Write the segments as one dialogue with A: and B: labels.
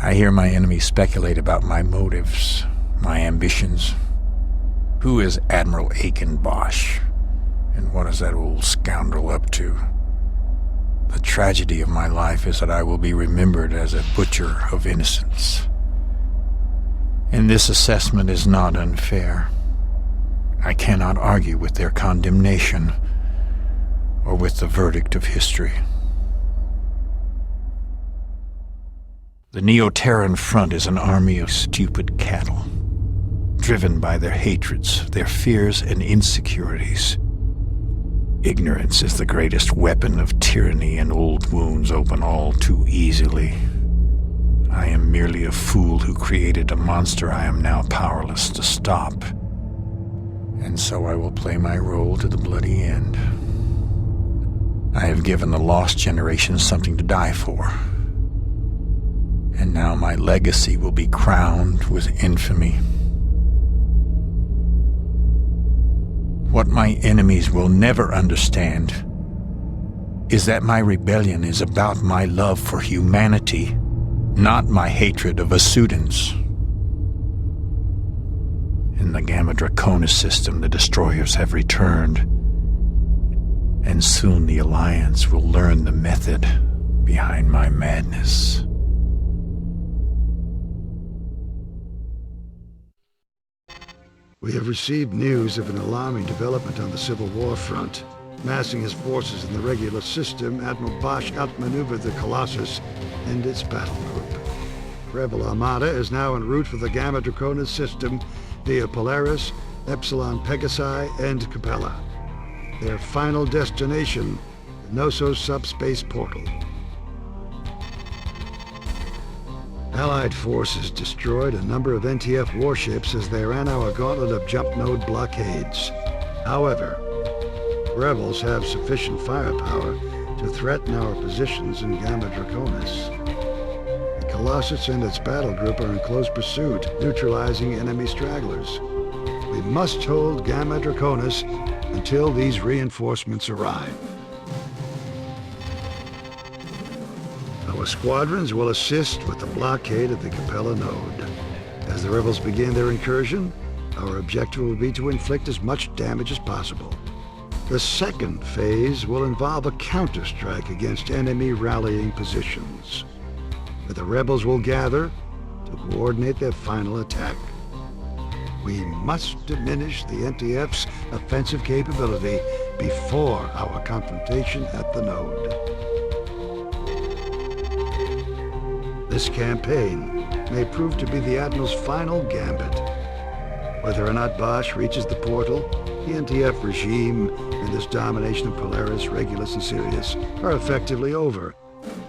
A: I hear my enemies speculate about my motives, my ambitions. Who is Admiral Aiken Bosch? And what is that old scoundrel up to? The tragedy of my life is that I will be remembered as a butcher of innocence. And this assessment is not unfair. I cannot argue with their condemnation or with the verdict of history. The Neo-Terran Front is an army of stupid cattle, driven by their hatreds, their fears and insecurities. Ignorance is the greatest weapon of tyranny, and old wounds open all too easily. I am merely a fool who created a monster I am now powerless to stop. And so I will play my role to the bloody end. I have given the lost generation something to die for. And now my legacy will be crowned with infamy. What my enemies will never understand is that my rebellion is about my love for humanity, not my hatred of Asudans. In the Gamma Draconis system, the destroyers have returned, and soon the Alliance will learn the method behind my madness.
B: We have received news of an alarming development on the Civil War front. Massing his forces in the regular system, Admiral Bosch outmaneuvered the Colossus and its battle group. Rebel Armada is now en route for the Gamma Draconis system via Polaris, Epsilon Pegasi, and Capella. Their final destination, the Noso subspace portal. Allied forces destroyed a number of NTF warships as they ran our gauntlet of jump node blockades. However, rebels have sufficient firepower to threaten our positions in Gamma Draconis. The Colossus and its battle group are in close pursuit, neutralizing enemy stragglers. We must hold Gamma Draconis until these reinforcements arrive. Our squadrons will assist with the blockade of the Capella node. As the rebels begin their incursion, our objective will be to inflict as much damage as possible. The second phase will involve a counterstrike against enemy rallying positions, where the rebels will gather to coordinate their final attack. We must diminish the NTF's offensive capability before our confrontation at the node. This campaign may prove to be the Admiral's final gambit. Whether or not Bosch reaches the portal, the NTF regime and this domination of Polaris, Regulus, and Sirius are effectively over.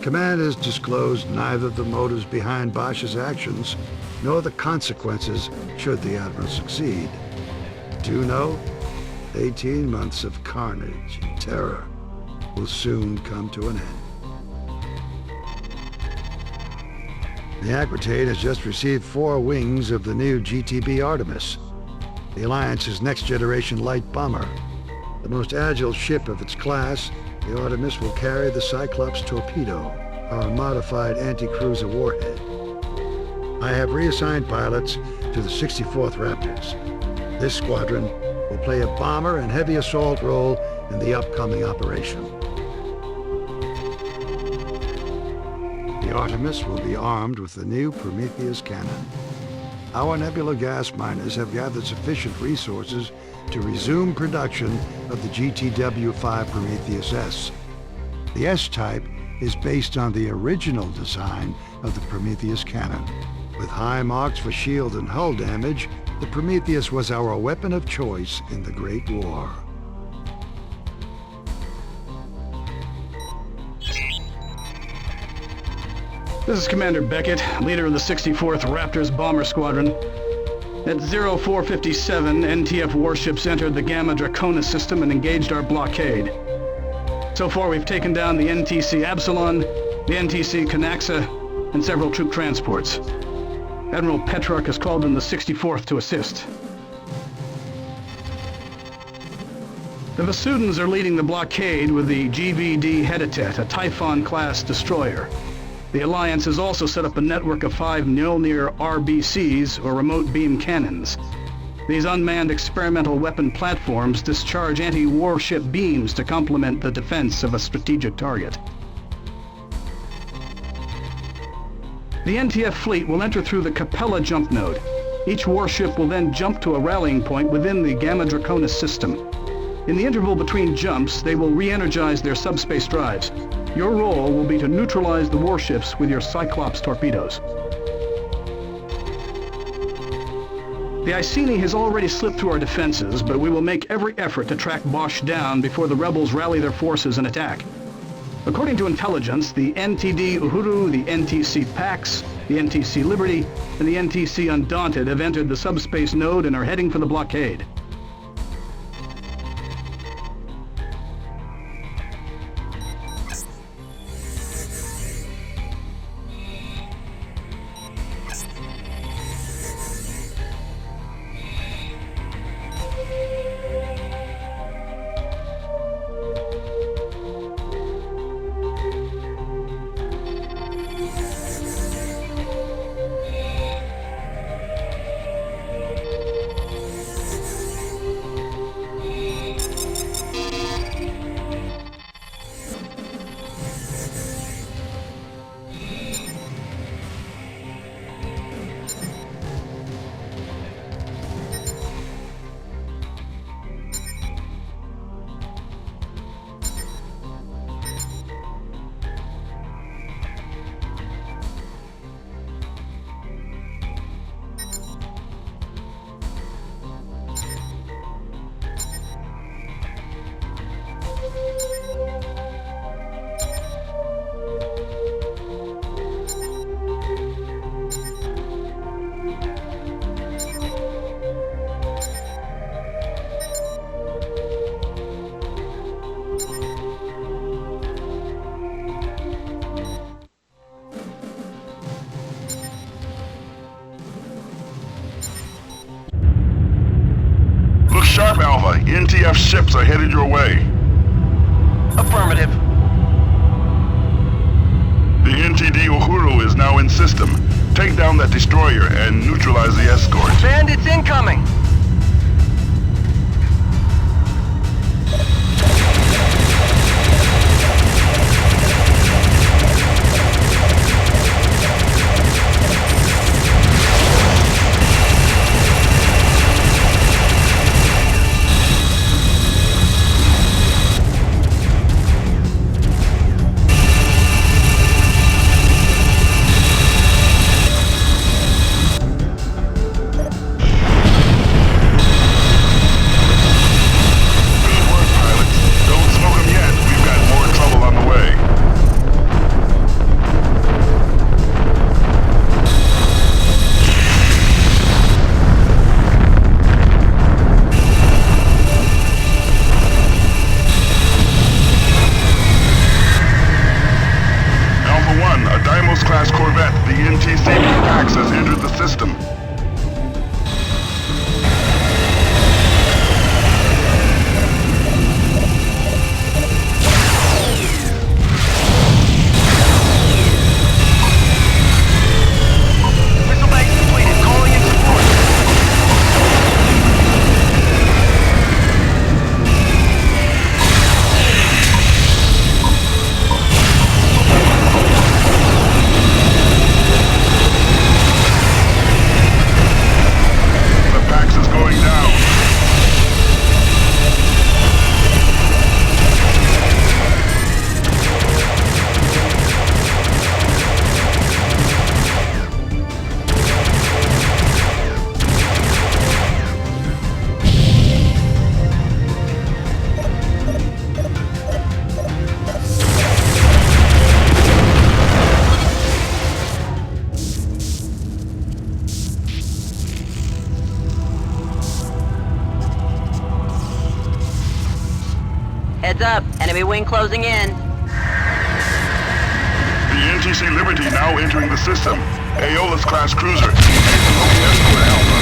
B: Command has disclosed neither the motives behind Bosch's actions nor the consequences should the Admiral succeed. Do know, 18 months of carnage and terror will soon come to an end. The Aquitaine has just received 4 wings of the new GTB Artemis, the Alliance's next-generation light bomber. The most agile ship of its class, the Artemis will carry the Cyclops torpedo, our modified anti-cruiser warhead. I have reassigned pilots to the 64th Raptors. This squadron will play a bomber and heavy assault role in the upcoming operation. The Artemis will be armed with the new Prometheus cannon. Our nebula gas miners have gathered sufficient resources to resume production of the GTW-5 Prometheus S. The S-type is based on the original design of the Prometheus cannon. With high marks for shield and hull damage, the Prometheus was our weapon of choice in the Great War.
C: This is Commander Beckett, leader of the 64th Raptors Bomber Squadron. At 0457, NTF warships entered the Gamma Draconis system and engaged our blockade. So far, we've taken down the NTC Absalon, the NTC Canaxa, and several troop transports. Admiral Petrarch has called in the 64th to assist. The Vasudans are leading the blockade with the GVD Heditet, a Typhon-class destroyer. The Alliance has also set up a network of 5 Mjolnir RBCs, or remote beam cannons. These unmanned experimental weapon platforms discharge anti-warship beams to complement the defense of a strategic target. The NTF fleet will enter through the Capella jump node. Each warship will then jump to a rallying point within the Gamma Draconis system. In the interval between jumps, they will re-energize their subspace drives. Your role will be to neutralize the warships with your Cyclops torpedoes. The Iceni has already slipped through our defenses, but we will make every effort to track Bosch down before the rebels rally their forces and attack. According to intelligence, the NTD Uhuru, the NTC Pax, the NTC Liberty, and the NTC Undaunted have entered the subspace node and are heading for the blockade.
D: Sharp, Alpha. NTF ships are headed your way.
E: Affirmative.
D: The NTD Uhuru is now in system. Take down that destroyer and neutralize the escort.
E: Bandits incoming!
D: Class corvette, the NTC Pax has entered the system.
E: Missile bank completed. Calling in support.
F: Heads up, enemy wing closing in.
D: The NTC Liberty now entering the system. Aeolus class cruiser. Escort Alpha.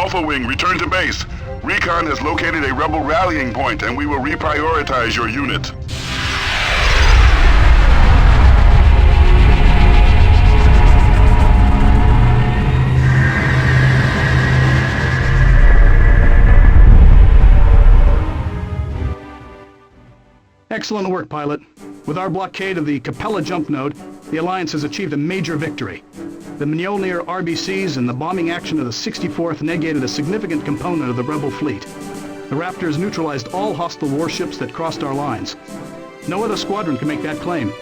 D: Alpha Wing, return to base. Recon has located a rebel rallying point, and we will reprioritize your unit.
C: Excellent work, pilot. With our blockade of the Capella jump node, the Alliance has achieved a major victory. The Mjolnir RBCs and the bombing action of the 64th negated a significant component of the rebel fleet. The Raptors neutralized all hostile warships that crossed our lines. No other squadron can make that claim.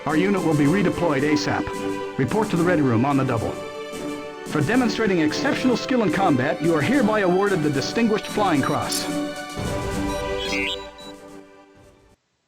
C: Our unit will be redeployed ASAP. Report to the ready room on the double. For demonstrating exceptional skill in combat, you are hereby awarded the Distinguished Flying Cross.